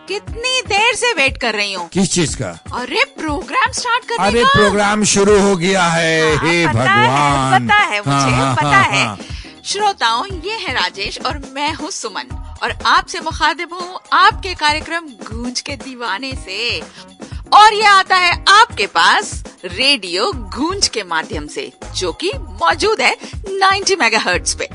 कितनी देर से वेट कर रही हूँ। किस चीज का? अरे प्रोग्राम स्टार्ट करने अरे का। प्रोग्राम शुरू हो गया है। हे भगवान, पता है मुझे, हाँ, पता हाँ, है। हाँ। श्रोताओं, ये है राजेश और मैं हूँ सुमन और आपसे मुखातिब हूँ आपके कार्यक्रम गूंज के दीवाने से। और ये आता है आपके पास रेडियो गूंज के माध्यम से, जो कि मौजूद है 90 मेगाहर्ट्ज पे।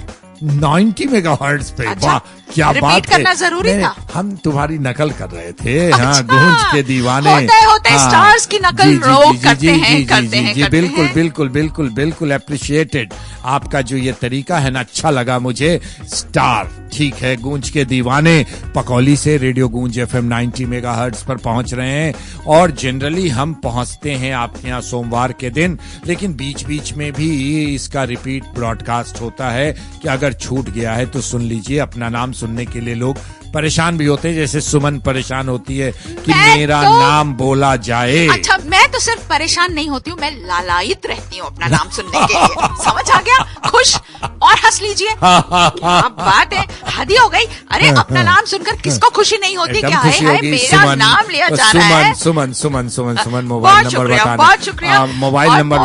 90 मेगाहर्ट्ज पे। अच्छा, वाह, क्या बात है। रिपीट करना जरूरी था। हम तुम्हारी नकल कर रहे थे। अच्छा, हाँ, गूंज के दीवाने। होते हाँ, स्टार्स की नकल जी, रोक जी, करते जी, हैं, जी, करते जी, हैं, जी, करते बिल्कुल हैं। बिल्कुल बिल्कुल बिल्कुल अप्रिशिएटेड। आपका जो ये तरीका है ना, अच्छा लगा मुझे। स्टार, ठीक है, गूंज के दीवाने पकौली से रेडियो गूंज FM 90 मेगाहर्ट्ज पर पहुंच रहे हैं। और जनरली हम पहुंचते हैं आपके यहाँ सोमवार के दिन, लेकिन बीच बीच में भी इसका रिपीट ब्रॉडकास्ट होता है कि अगर छूट गया है तो सुन लीजिए। अपना नाम सुनने के लिए लोग परेशान भी होते हैं, जैसे सुमन परेशान होती है कि मेरा नाम बोला जाए। अच्छा, मैं तो सिर्फ परेशान नहीं होती हूँ, मैं लालायित रहती हूँ अपना नाम सुनने के लिए। समझ आ गया? खुश और हंस लीजिए। क्या बात है, हद हो गई। अरे अपना नाम सुनकर किसको खुशी नहीं होती? क्या है, मेरा नाम लिया जा रहा है। सुमन सुमन सुमन सुमन मोबाइल नंबर बता। बहुत शुक्रिया। मोबाइल नंबर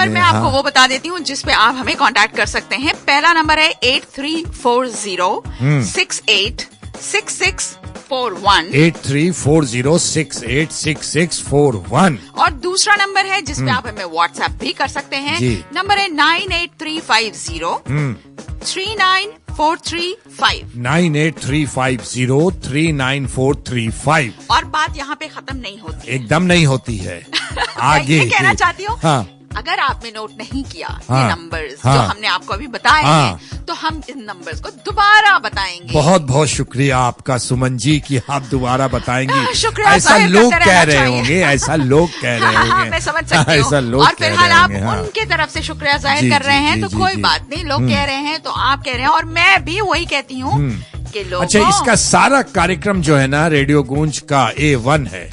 मैं आपको वो बता देती हूँ जिसपे आप हमें कांटेक्ट कर सकते हैं। पहला नंबर है 8340686641। 8340686641। और दूसरा नंबर है जिसपे आप हमें व्हाट्सएप भी कर सकते हैं। नंबर है 98350394335। 98350394335। और बात यहाँ पे खत्म नहीं होती, एकदम नहीं होती है। आगे मैं कहना चाहती हूँ, हाँ, अगर आपने नोट नहीं किया हाँ, ये नंबर्स हाँ, जो हमने आपको अभी बताए हैं, तो हम इन नंबर्स को दोबारा बताएंगे। बहुत बहुत शुक्रिया आपका सुमन जी कि आप दोबारा बताएंगी। शुक्रिया। ऐसा लोग कह रहे होंगे, ऐसा लोग कह रहे होंगे। मैं समझ सकती हूँ। ऐसा लोग और फिलहाल आप हाँ। उनके तरफ से शुक्रिया जाहिर कर रहे हैं, तो कोई बात नहीं। लोग कह रहे हैं तो आप कह रहे हैं, और मैं भी वही कहती हूँ कि लोग। अच्छा, इसका सारा कार्यक्रम जो है ना रेडियो गूंज का A1 है,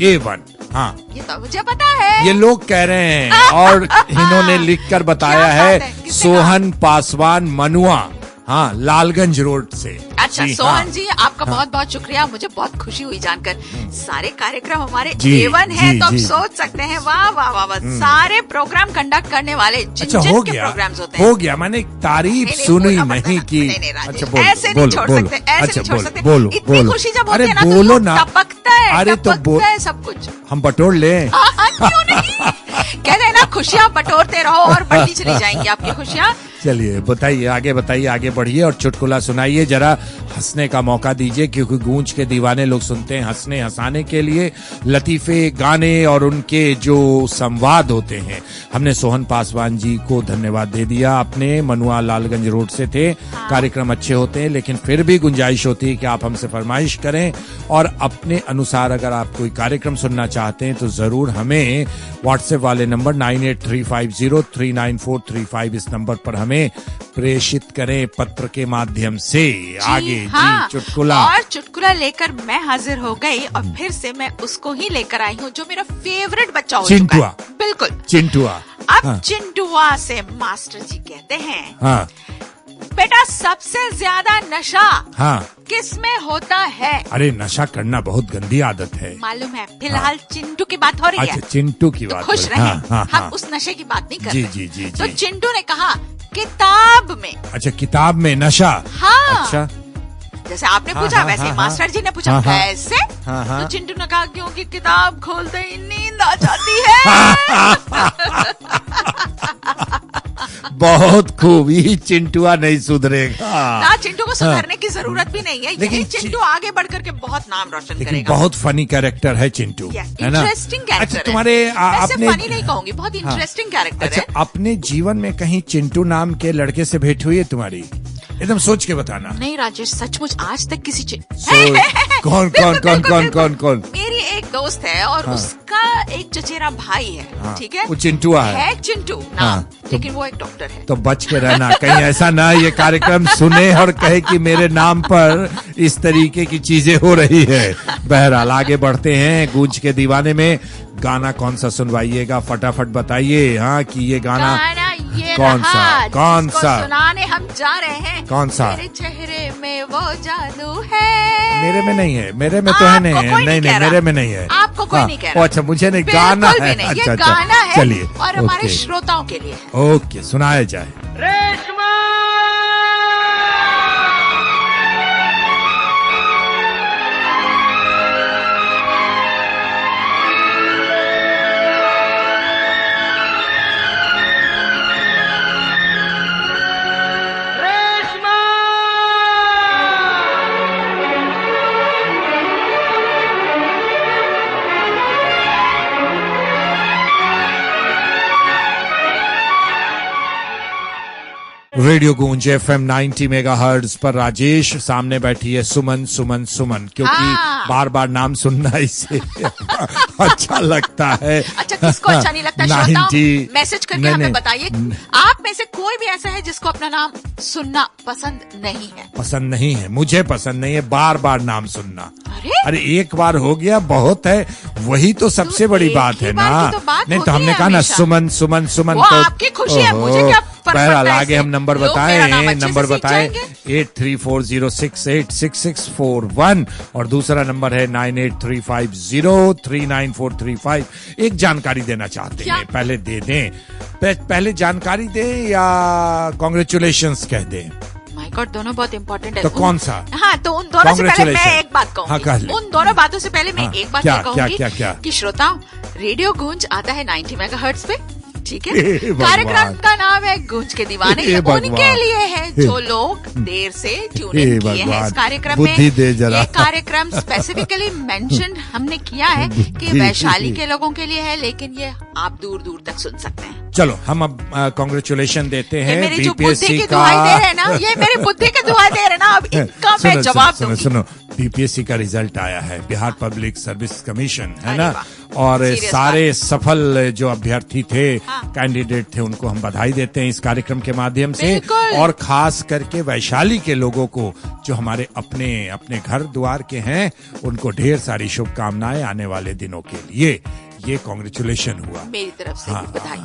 A1। हाँ, ये तो मुझे पता है। ये लोग कह रहे हैं और इन्होंने लिखकर बताया है सोहन पासवान मनुआ, हाँ, लालगंज रोड से। अच्छा सोहन जी, आपका बहुत बहुत शुक्रिया। मुझे बहुत खुशी हुई जानकर। सारे कार्यक्रम हमारे A1 है, तो आप सोच सकते हैं, वाह वाह वाह वाह, सारे प्रोग्राम कंडक्ट करने वाले जिन जिन के प्रोग्राम्स होते हैं। हो गया, मैंने तारीफ सुनी नहीं की। अच्छा, ऐसे नहीं छोड़ सकते, ऐसे नहीं छोड़ सकते। बोलो, इतनी खुशी जब होती है ना, बोलो ना, टपकता है। अरे तो सब कुछ हम बटोर लें। क्यों नहीं? कहते हैं ना, खुशियाँ बटोरते रहो और बढ़ती चली जाएंगी आपकी खुशियाँ। चलिए बताइए, आगे बढ़िए और चुटकुला सुनाइए। जरा हंसने का मौका दीजिए, क्योंकि गूंज के दीवाने लोग सुनते हैं हंसने हंसाने के लिए। लतीफे, गाने और उनके जो संवाद होते हैं। हमने सोहन पासवान जी को धन्यवाद दे दिया। अपने मनुआ लालगंज रोड से थे। कार्यक्रम अच्छे होते हैं, लेकिन फिर भी गुंजाइश होती है कि आप हमसे फरमाइश करें और अपने अनुसार अगर आप कोई कार्यक्रम सुनना चाहते हैं तो जरूर हमें व्हाट्सएप वाले नंबर 9835039435 इस नंबर पर हमें प्रेषित करें पत्र के माध्यम से। आगे जी, चुटकुला। और चुटकुला लेकर मैं हाजिर हो गई, और फिर से मैं उसको ही लेकर आई हूँ जो मेरा फेवरेट बच्चा हो चुका है। बिल्कुल, चिंटुआ। अब चिंटुआ से मास्टर जी कहते हैं, हाँ, बेटा सबसे ज्यादा नशा हाँ, किस में होता है? अरे नशा करना बहुत गंदी आदत है। मालूम है, फिलहाल चिंटू की बात हो रही है। अच्छा, चिंटू की बात। खुश रहे, हम उस नशे की बात नहीं कर रहे। जी जी। तो चिंटू ने कहा, किताब में। अच्छा, किताब में नशा। हाँ, अच्छा, जैसे आपने पूछा वैसे मास्टर जी ने पूछा कैसे? तो चिंटू ने कहा, क्योंकि किताब खोलते ही नींद आ जाती है। बहुत खूब, ये चिंटुआ नहीं सुधरेगा ना। चिंटू को सुधरने की जरूरत भी नहीं है, लेकिन चिंटू आगे बढ़ करके बहुत नाम रोशन करेगा। बहुत फनी कैरेक्टर है चिंटू, है ना? Interesting character. अच्छा, तुम्हारे अपने फनी नहीं कहूंगी, बहुत इंटरेस्टिंग कैरेक्टर है। अच्छा, अपने जीवन में कहीं चिंटू नाम के लड़के से भेंट हुई है तुम्हारी? एकदम सोच के बताना। नहीं राजेश, सचमुच आज तक किसी कौन? मेरी एक दोस्त है और उसका एक चचेरा भाई है, ठीक है? वो चिंटुआ है चिंटू नाम, लेकिन वो एक डॉक्टर है। तो बच के रहना, कहीं ऐसा ना ये कार्यक्रम सुने और कहे कि मेरे नाम पर इस तरीके की चीजें हो रही है। बहरहाल आगे बढ़ते हैं गूंज के दीवाने में। गाना कौन सा सुनवाइएगा, फटाफट बताइए। हाँ, कि ये गाना ये कौन सा सुनाने हम जा रहे हैं। कौन सा? मेरे चेहरे में वो जादू है। मेरे में नहीं है, मेरे में तो है नहीं है, नहीं नहीं मेरे में नहीं है। आपको कोई नहीं कह रहा। अच्छा मुझे नहीं, गाना है। अच्छा, ये गाना है। चलिए और हमारे श्रोताओं के लिए। ओके, सुनाया जाए। रेशमा रेडियो गूंज FM 90 मेगाहर्ट्ज पर राजेश, सामने बैठी है सुमन सुमन सुमन, क्योंकि बार बार नाम सुनना इसे अच्छा लगता है। अच्छा, किसको अच्छा नहीं लगता? श्रोताओं मैसेज करके हमें बताइए, आप में से कोई भी ऐसा है जिसको अपना नाम सुनना पसंद नहीं है? पसंद नहीं है, मुझे पसंद नहीं है बार बार नाम सुनना। अरे एक बार हो गया बहुत है, वही तो सबसे बड़ी बात है ना। नहीं तो हमने कहा ना सुमन सुमन सुमन, वो आपकी खुशी है, मुझे क्या फर्क पड़ता है? आगे हम नंबर बताएं, नंबर बताएं 8340686641 और दूसरा नंबर है 9835039435। एक जानकारी देना चाहते हैं, पहले दे दें, पहले जानकारी दें या कांग्रेचुलेशंस कह दें? माय गॉड, दोनों बहुत इंपॉर्टेंट है। तो कौन सा? हाँ, तो उन दोनों से पहले मैं एक बात कहूंगी। हाँ, उन दोनों बातों से पहले मैं एक बात कहूंगी क्या? कि श्रोताओं, रेडियो गूंज आता है 90 मेगाहर्ट्ज पे, ठीक है? कार्यक्रम का नाम है गूंज के दीवाने। उनके लिए है जो लोग देर से ट्यून इन किए हैं इस कार्यक्रम में। ये कार्यक्रम स्पेसिफिकली मेंशन हमने किया है कि वैशाली के लोगों के लिए है, लेकिन ये आप दूर दूर तक सुन सकते हैं। चलो हम अब कांग्रेचुलेशन देते हैं मेरी जो बुद्धि की दुआई दे रहे हैं ना, ये मेरी बुद्धि की दुआई दे रहे हैं ना, अब इनका मैं जवाब दूंगी। सुनो, बीपीएससी का रिजल्ट आया है, बिहार पब्लिक सर्विस कमीशन, है ना, और सारे सफल जो अभ्यर्थी थे, कैंडिडेट थे, उनको हम बधाई देते हैं इस कार्यक्रम के माध्यम से। और खास करके वैशाली के लोगों को जो हमारे अपने अपने घर द्वार के हैं, उनको ढेर सारी शुभकामनाएं आने वाले दिनों के लिए। ये कांग्रेचुलेशन हुआ मेरी तरफ से बधाई।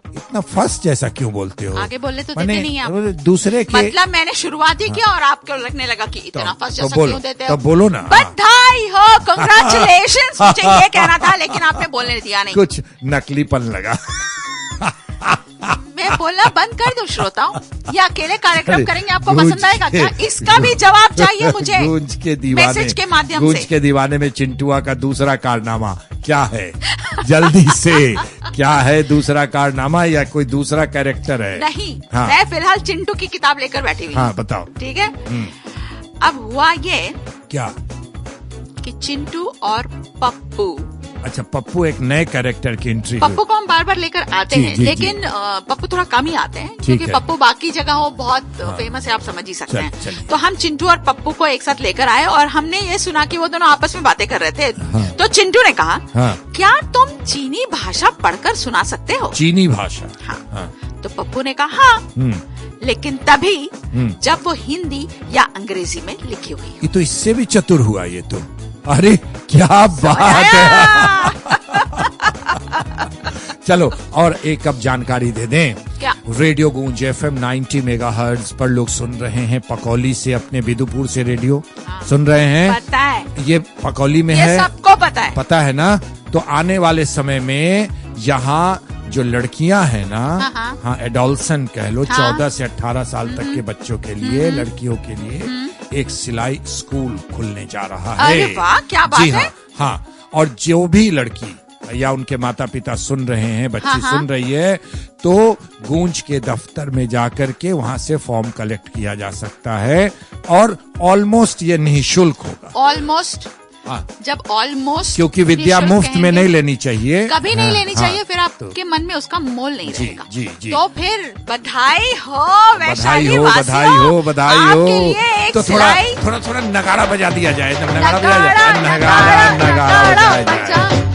इतना फर्स्ट जैसा क्यों बोलते हो? आगे बोले तो देते नहीं आप। दूसरे के मतलब मैंने शुरुआत ही किया और आपको लगने लगा कि इतना फर्स्ट जैसा क्यों देते हो? तो बोलो ना। बधाई हो, कांग्रेचुलेशंस। मुझे ये कहना था, लेकिन आपने बोलने दिया नहीं। कुछ नकलीपन लगा। मैं बोलना बंद कर दूं श्रोताओं? या अकेले कार्यक्रम करेंगे, आपको पसंद आएगा क्या? इसका भी जवाब चाहिए मुझे गूंज के दीवाने मैसेज के माध्यम से। गूंज के दीवाने में चिंटुआ का दूसरा कारनामा क्या है? जल्दी से, क्या है दूसरा कारनामा या कोई दूसरा कैरेक्टर है? नहीं, मैं फिलहाल चिंटू की किताब लेकर बैठी हुई। हाँ, बताओ। ठीक है, अब हुआ ये क्या कि चिंटू और पप्पू। अच्छा, पप्पू एक नए कैरेक्टर की एंट्री। पप्पू को हम बार बार लेकर आते हैं, लेकिन पप्पू थोड़ा कम ही आते हैं, क्योंकि पप्पू बाकी जगहों बहुत फेमस है, आप समझ ही सकते हैं। तो हम चिंटू और पप्पू को एक साथ लेकर आए और हमने ये सुना कि वो दोनों आपस में बातें कर रहे थे। तो चिंटू ने कहा, क्या तुम चीनी भाषा पढ़कर सुना सकते हो? चीनी भाषा? हाँ। तो पप्पू ने कहा हाँ, लेकिन तभी जब वो हिंदी या अंग्रेजी में लिखी हुई। ये तो इससे भी चतुर हुआ ये तो। अरे क्या बात है। चलो और एक अब जानकारी दे दें। क्या? रेडियो गूंज FM 90 मेगाहर्ट्ज पर लोग सुन रहे हैं पकौली से, अपने बिदुपुर से रेडियो सुन रहे हैं। पता है, ये पकौली में ये है, सबको पता है ना। तो आने वाले समय में यहाँ जो लड़कियां हैं ना, हाँ एडोलसेंट कह लो, 14 से 18 साल तक के बच्चों के लिए, लड़कियों के लिए एक सिलाई स्कूल खुलने जा रहा है। अरे वाह, क्या बात है। हाँ, और जो भी लड़की या उनके माता पिता सुन रहे हैं, बच्ची सुन रही है, तो गूंज के दफ्तर में जाकर के वहां से फॉर्म कलेक्ट किया जा सकता है और ऑलमोस्ट ये निःशुल्क होगा। ऑलमोस्ट, जब ऑलमोस्ट, क्योंकि विद्या मुफ्त में नहीं लेनी चाहिए, कभी नहीं लेनी चाहिए, फिर आपके मन में उसका मोल नहीं रहेगा। जी। तो फिर बधाई हो, बधाई हो, बधाई हो, बधाई हो। तो थोड़ा नगाड़ा बजा दिया जाए, नगाड़ा बजा जाए।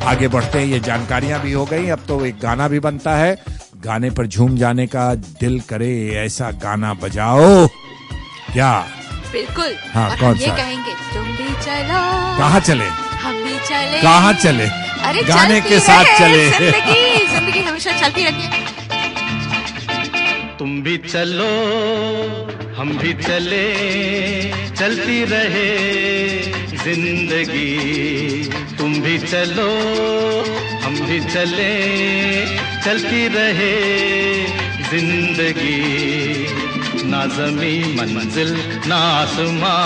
आगे बढ़ते हैं, ये जानकारियां भी हो गई, अब तो एक गाना भी बनता है। गाने पर झूम जाने का दिल करे, ऐसा गाना बजाओ। क्या? बिल्कुल। हाँ, और कौन ये सा? कहेंगे तुम भी चलो। कहाँ चले? हम भी चले। कहाँ चले? अरे गाने चलती के साथ रहे चले। जिंदगी हमेशा चलती रहती है। तुम भी चलो हम भी चले, चलती रहे जिंदगी। तुम भी चलो हम भी चले, चलती रहे जिंदगी। ना ज़मीं मंजिल ना आसमां,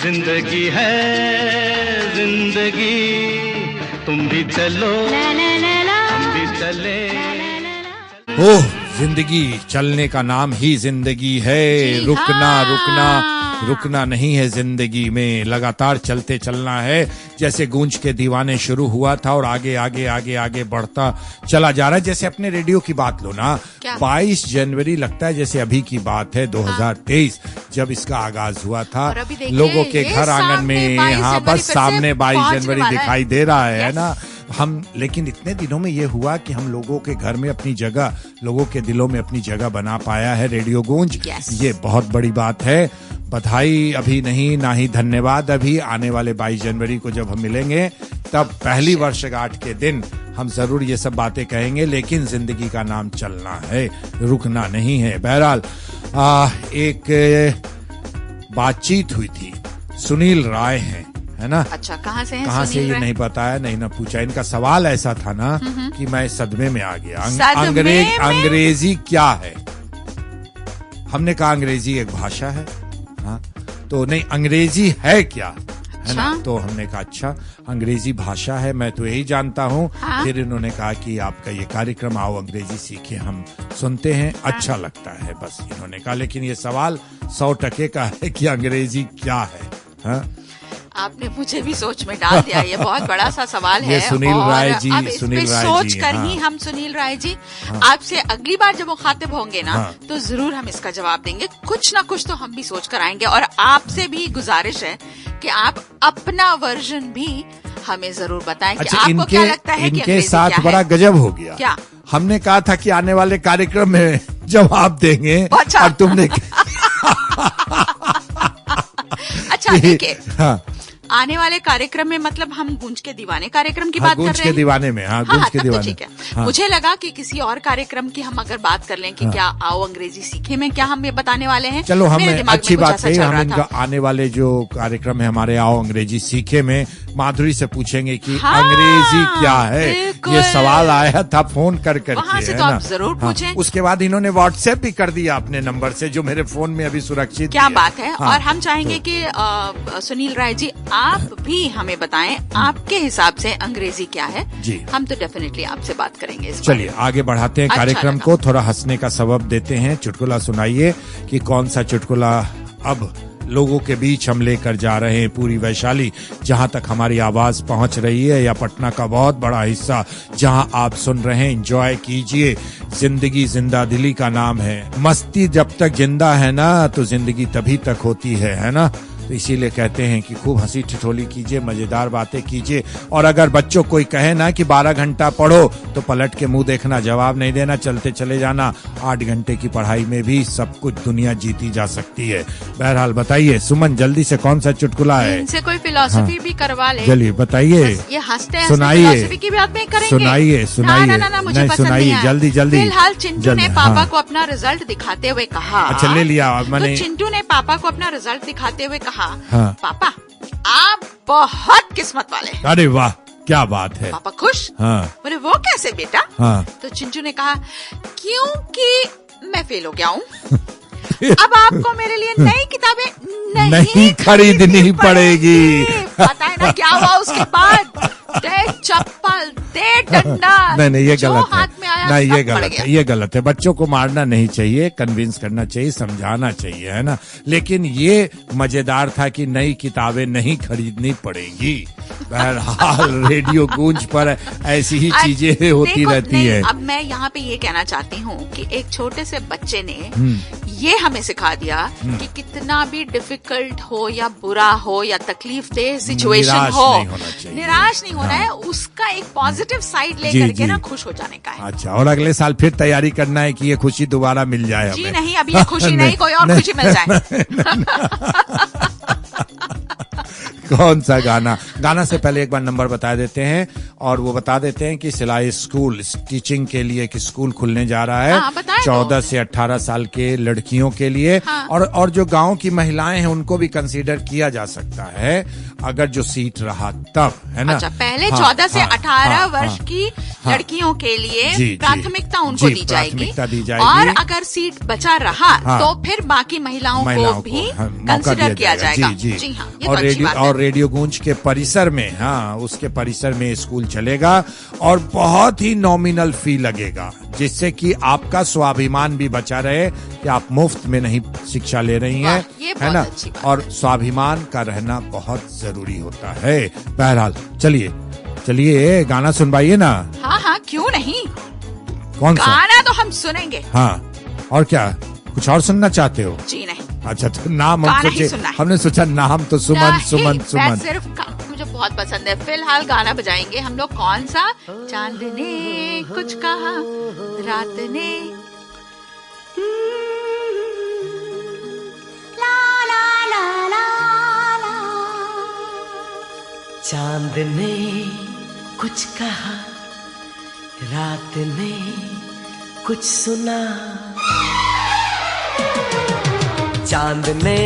जिंदगी है जिंदगी। तुम भी चलो हम भी चले। ओह, जिंदगी चलने का नाम ही जिंदगी है। जी रुकना हाँ। रुकना रुकना नहीं है जिंदगी में, लगातार चलते चलना है। जैसे गूंज के दीवाने शुरू हुआ था और आगे आगे आगे आगे बढ़ता चला जा रहा है। जैसे अपने रेडियो की बात लो ना, क्या? 22 जनवरी लगता है जैसे अभी की बात है, 2023 जब इसका आगाज हुआ था। और अभी देखिए, लोगों के ये घर आंगन में, 22 हाँ जनवरी बस फिर से सामने 22 पहुंचने जनवरी वाला है। दिखाई दे रहा है Yes. ना। हम लेकिन इतने दिनों में ये हुआ कि हम लोगों के घर में अपनी जगह, लोगों के दिलों में अपनी जगह बना पाया है रेडियो गूंज। Yes. ये बहुत बड़ी बात है। बधाई अभी नहीं, ना ही धन्यवाद अभी। आने वाले 22 जनवरी को जब हम मिलेंगे तब पहली वर्षगांठ के दिन हम जरूर ये सब बातें कहेंगे। लेकिन जिंदगी का नाम चलना है, रुकना नहीं है। बहरहाल एक बातचीत हुई थी, सुनील राय हैं, है ना? अच्छा, कहाँ से हैं कहाँ से सुनील ये राय? नहीं बताया, नहीं ना पूछा। इनका सवाल ऐसा था ना कि मैं सदमे में आ गया। सदमे में? अंग्रेजी क्या है? हमने कहा अंग्रेजी एक भाषा है। हाँ, तो नहीं, अंग्रेजी है क्या, है ना? अच्छा। तो हमने कहा अच्छा, अंग्रेजी भाषा है, मैं तो यही जानता हूँ। हाँ। फिर इन्होंने कहा कि आपका ये कार्यक्रम आओ अंग्रेजी सीखे, हम सुनते हैं, अच्छा लगता है, बस इन्होंने कहा। लेकिन ये सवाल 100% का है कि अंग्रेजी क्या है। हाँ? आपने मुझे भी सोच में डाल दिया। ये बहुत बड़ा सा सवाल है। ये सुनील और राय जी, अब इस सुनील पे राय सोच जी, कर हाँ। ही हम सुनील राय जी आपसे अगली बार जब मुखातिब होंगे ना, हाँ। तो जरूर हम इसका जवाब देंगे। कुछ ना कुछ तो हम भी सोच कर आएंगे। और आपसे भी गुजारिश है कि आप अपना वर्जन भी हमें जरूर बताएं कि अच्छा, आपको क्या लगता है कि इनके अंग्रेजी साथ क्या बड़ा है? गजब हो गया। क्या? हमने कहा था कि आने वाले कार्यक्रम में जवाब देंगे। अच्छा। और तुमने अच्छा देखिए, हाँ, आने वाले कार्यक्रम में मतलब हम गूंज के दीवाने कार्यक्रम की हाँ, बात कर गूंज रहे के हैं। दीवाने में, हाँ, हाँ, गूंज हाँ, के तब तो दीवाने। ठीक है। हाँ। मुझे लगा कि किसी और कार्यक्रम की हम अगर बात कर लें कि क्या आओ अंग्रेजी सीखे में क्या हम ये बताने वाले हैं। चलो, मेरे हमें दिमाग में अच्छी कुछ बात ऐसा कही। चल हम रहा इनका था। आने वाले जो कार्यक्रम है हमारे आओ अंग्रेजी सीखे में माधुरी से पूछेंगे कि हाँ, अंग्रेजी क्या है। बिल्कुल। ये सवाल आया था फोन कर वहाँ करके, से है तो ना? आप जरूर हाँ, पूछें। उसके बाद इन्होंने व्हाट्सएप भी कर दिया अपने नंबर से, जो मेरे फोन में अभी सुरक्षित क्या भी बात है। हाँ, और हम चाहेंगे तो- कि सुनील राय जी आप भी हमें बताएं आपके हिसाब से अंग्रेजी क्या है। जी। हम तो डेफिनेटली आपसे बात करेंगे इस बारे चलिए आगे बढ़ाते हैं अच्छा कार्यक्रम लगा। को। थोड़ा हंसने का सबब देते हैं। चुटकुला सुनाइए कि कौन सा चुटकुला अब लोगों के बीच हम लेकर जा रहे हैं। पूरी वैशाली जहां तक हमारी आवाज पहुंच रही है, या पटना का बहुत बड़ा हिस्सा जहां आप सुन रहे हैं, एंजॉय कीजिए। जिंदगी जिंदा दिली का नाम है। मस्ती जब तक जिंदा है ना, तो जिंदगी तभी तक होती है ना? तो इसीलिए कहते हैं कि खूब हंसी ठिठोली कीजिए, मजेदार बातें कीजिए। और अगर बच्चों कोई कहे ना कि 12 घंटा पढ़ो, तो पलट के मुंह देखना, जवाब नहीं देना, चलते चले जाना। 8 घंटे की पढ़ाई में भी सब कुछ दुनिया जीती जा सकती है। बहरहाल बताइए सुमन, जल्दी से कौन सा चुटकुला है? इनसे कोई फिलोसफी भी करवा ले। चलिए बताइए, बस ये हंसते सुनाइए। फिलोसफी की बात नहीं करेंगे। सुनाइए, सुनाइए। ना, मुझे नहीं, पसंद सुनाइए, नहीं है। जल्दी, जल्दी। फिलहाल चिंटू जल्दी, ने पापा हाँ। को अपना रिजल्ट दिखाते हुए कहा। अच्छा, ले लिया मैंने। तो चिंटू ने पापा को अपना रिजल्ट दिखाते हुए कहा, हाँ। पापा आप बहुत किस्मत वाले हैं। अरे वाह, क्या बात है। पापा खुश। हाँ, बोले वो कैसे बेटा? हाँ। तो चिंटू ने कहा क्योंकि मैं फेल हो गया हूँ। अब आपको मेरे लिए नई किताबें नहीं खरीदनी पड़ेगी। पता है ना क्या हुआ उसके बाद? दे चप्पल, दे डंडा। नहीं, ये जो गलत है। हाथ में आया नहीं, सब ये पड़ गलत गया। है, ये गलत है। बच्चों को मारना नहीं चाहिए, कन्विंस करना चाहिए, समझाना चाहिए, है ना? लेकिन ये मजेदार था कि नई किताबें नहीं खरीदनी पड़ेगी। बहरहाल रेडियो गूंज पर ऐसी ही चीजें होती देखो, रहती नहीं, है। अब मैं यहाँ पे ये कहना चाहती हूँ कि एक छोटे से बच्चे ने ये हमें सिखा दिया कि कितना भी डिफिकल्ट हो या बुरा हो या तकलीफ दे सिचुएशन निराश हो, नहीं होना चाहिए। निराश नहीं होना है। उसका एक पॉजिटिव साइड जी, लेकर के जी। ना खुश हो जाने का है। अच्छा, और अगले साल फिर तैयारी करना है कि ये खुशी दोबारा मिल जाए जी हमें। नहीं, अभी ये खुशी नहीं, कोई और खुशी मिल जाए। कौन सा गाना? गाना से पहले एक बार नंबर बता देते हैं, और वो बता देते हैं कि सिलाई स्कूल टीचिंग के लिए एक स्कूल खुलने जा रहा है। हाँ, 14 से 18 साल के लड़कियों के लिए। हाँ। और जो गांव की महिलाएं हैं उनको भी कंसीडर किया जा सकता है, अगर जो सीट रहा तब, है ना? अच्छा, पहले हाँ, 14 से हाँ, 18 हाँ, वर्ष हाँ, की हाँ, लड़कियों के लिए जी, प्राथमिकता उनको जी, दी जाएगी, प्राथमिकता दी जाएगी। और अगर सीट बचा रहा हाँ, तो फिर बाकी महिलाओं को भी हाँ, मौका कंसिडर किया दिया जाएगा। जी, जी हाँ, ये और तो अच्छी बात है। और रेडियो गूंज के परिसर में, हाँ, उसके परिसर में स्कूल चलेगा, और बहुत ही नॉमिनल फी लगेगा, जिससे कि आपका स्वाभिमान भी बचा रहे कि आप मुफ्त में नहीं शिक्षा ले रही हैं, ये है बहुत ना? अच्छी बात। और स्वाभिमान का रहना बहुत जरूरी होता है। बहरहाल चलिए गाना सुनवाइए ना। हाँ हाँ, क्यों नहीं, कौन सा गाना तो हम सुनेंगे। हाँ, और क्या कुछ और सुनना चाहते हो? जी नहीं, अच्छा, तो नाम गाना हम ही सोचे, सुनना है। हमने सोचा नाम तो सुमन नहीं, सुमन मैं सुमन। सिर्फ मुझे बहुत पसंद है। फिलहाल गाना बजाएंगे हम लोग, कौन सा? चांद ने कुछ कहा, रात ने ला ला ला ला ला। चांद ने कुछ कहा, रात ने कुछ सुना। चांद ने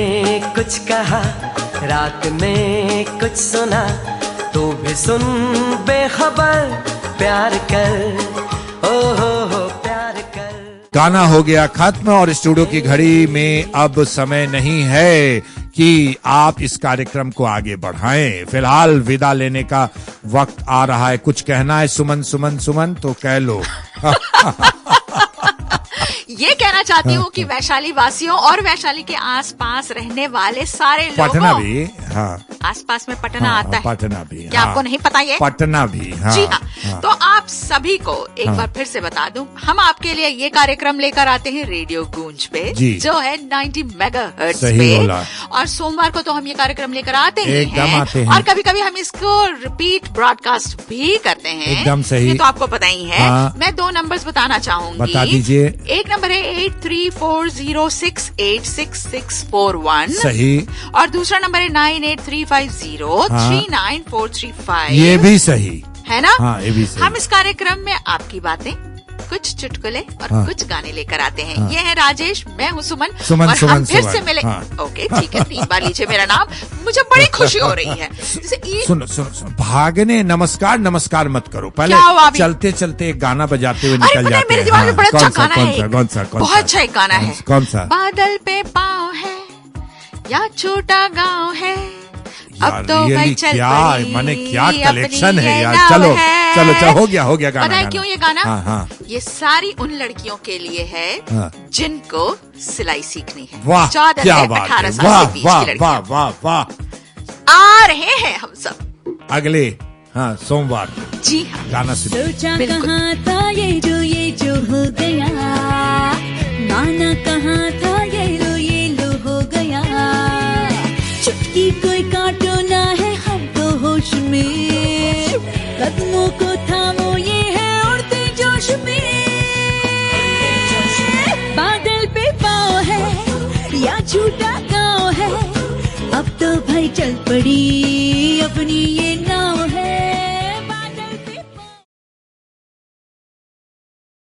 कुछ कहा, रात ने कुछ सुना। तू भी सुन बेखबर, प्यार कर, ओ हो प्यार कर। गाना हो गया खत्म, और स्टूडियो की घड़ी में अब समय नहीं है कि आप इस कार्यक्रम को आगे बढ़ाएं। फिलहाल विदा लेने का वक्त आ रहा है। कुछ कहना है सुमन सुमन सुमन तो कह लो। ये कहना चाहती हूँ कि वैशाली वासियों और वैशाली के आसपास रहने वाले सारे लोगों, पटना भी, हाँ, आसपास में पटना हाँ, आता है, पटना भी, क्या हाँ, आपको नहीं पता ये? पटना भी, हाँ, जी हाँ, हाँ। तो आप सभी को एक हाँ। बार फिर से बता दूं, हम आपके लिए ये कार्यक्रम लेकर आते हैं रेडियो गूंज पे, जी। जो है 90 मेगाहर्ट्ज सही पे, बोला। और सोमवार को तो हम ये कार्यक्रम लेकर आते ही एकदम आते हैं। और कभी कभी हम इसको रिपीट ब्रॉडकास्ट भी करते हैं। एकदम सही। ये तो आपको पता ही है। हाँ। मैं 2 नंबर्स बताना चाहूंगी। बता दीजिए। एक नंबर है 8340686641, सही। और दूसरा नंबर है 9835039435। ये भी सही है ना? हाँ, ये भी सही। हम इस कार्यक्रम में आपकी बातें, कुछ चुटकुले और हाँ। कुछ गाने लेकर आते हैं। हाँ। ये है राजेश, मैं हूँ सुमन, सुमन, और सुमन, हम फिर सुमन। से मिले। हाँ। ओके, ठीक है, 3 बार लीजिए मेरा नाम, मुझे बड़ी खुशी हो रही है। जैसे सुनो सुनो सुनो, भागने नमस्कार नमस्कार मत करो, पहले क्या हुआ अभी? चलते चलते एक गाना बजाते हुए अरे निकल पता है, जाते मेरे हैं। दिमाग में बड़ा अच्छा गाना है एक। कौन सा बहुत अच्छा एक गाना है। कौन सा? बादल पे पाँव है या छोटा गांव है, अब तो यार, भाई really चल क्या पड़ी माने क्या अपनी कलेक्शन है ये यार। नाव चलो है। चलो हो गया गाना। पता है क्यों ये गाना? हाँ, हाँ। ये सारी उन लड़कियों के लिए है हाँ। जिनको सिलाई सीखनी है। वाह, 14 क्या से बात 18 है, साल वाह के बीच वाह की लड़कियां। वाह वाह वाह। आ रहे हैं हम सब अगले, हाँ, सोमवार को जी हाँ। गाना सुनिए। सोचा बिल्कुल। कहाँ था ये जो हो गया, माना कहाँ था ये लो हो गया। चुटकी कोई काटो ना है हम तो होश में, कदमों को थामो ये है उड़ते जोश में। बादल पे पाँव है या झूठा गाँव है, अब तो भाई चल पड़ी अपनी ये